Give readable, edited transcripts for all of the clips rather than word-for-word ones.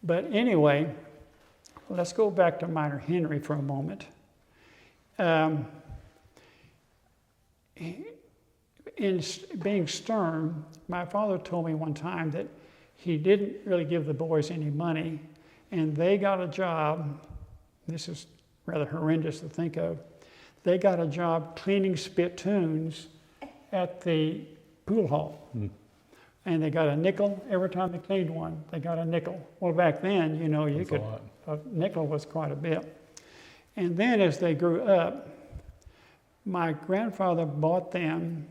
But anyway, let's go back to Miner Henry for a moment. In being stern, my father told me one time that he didn't really give the boys any money, and they got a job. This is rather horrendous to think of. They got a job cleaning spittoons at the pool hall. And they got a nickel every time they cleaned one. They got a nickel. Well, back then, you know, a nickel was quite a bit. And then as they grew up, my grandfather bought them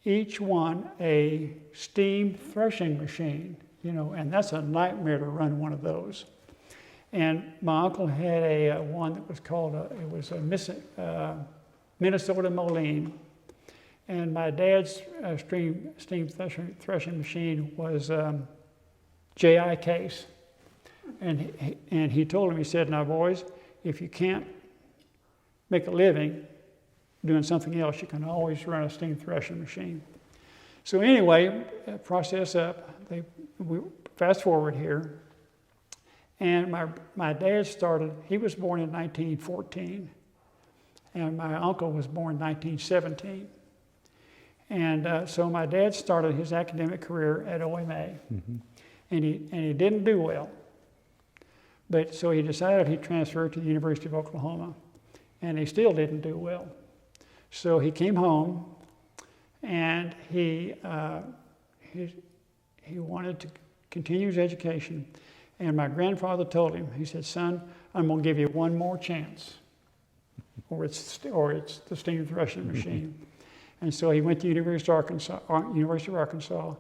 each one a steam threshing machine, you know, and that's a nightmare to run one of those. And my uncle had a one that was called Minnesota Moline. And my dad's steam threshing machine was J.I. Case. And he told him, he said, now boys, if you can't make a living doing something else, you can always run a steam threshing machine. So anyway, process up, we fast forward here. And my dad started, he was born in 1914. And my uncle was born in 1917. And so my dad started his academic career at OMA, and he didn't do well. But so he decided he'd transfer to the University of Oklahoma, and he still didn't do well. So he came home, and he wanted to continue his education. And my grandfather told him, he said, son, I'm going to give you one more chance, or it's the steam threshing machine. And so he went to University of Arkansas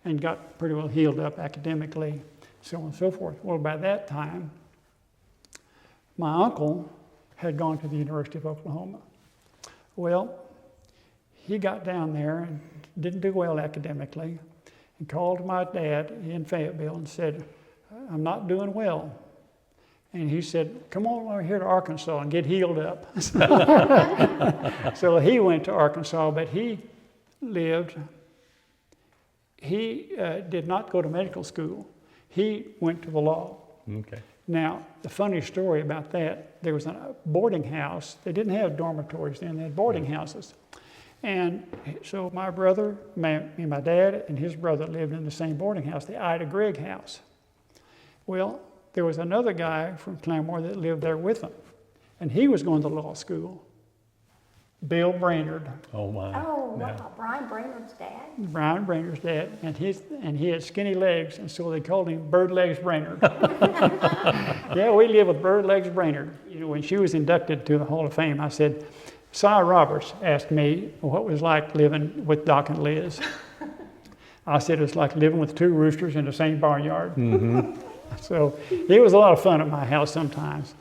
and got pretty well healed up academically, so on and so forth. Well, by that time, my uncle had gone to the University of Oklahoma. Well, he got down there and didn't do well academically and called my dad in Fayetteville and said, I'm not doing well. And he said, come on over here to Arkansas and get healed up. So he went to Arkansas, but he did not go to medical school. He went to the law. Okay. Now, the funny story about that, there was a boarding house. They didn't have dormitories then, they had boarding houses. And so my brother, my dad and his brother lived in the same boarding house, the Ida Gregg house. Well, there was another guy from Claremore that lived there with them, and he was going to law school. Bill Brainerd. Oh my! Oh wow! Yeah. Brian Brainerd's dad. Brian Brainerd's dad, and he had skinny legs, and so they called him Bird Legs Brainerd. Yeah, we lived with Bird Legs Brainerd. You know, when she was inducted to the Hall of Fame, I said, Cy Roberts asked me what it was like living with Doc and Liz. I said it's like living with two roosters in the same barnyard. So it was a lot of fun at my house sometimes.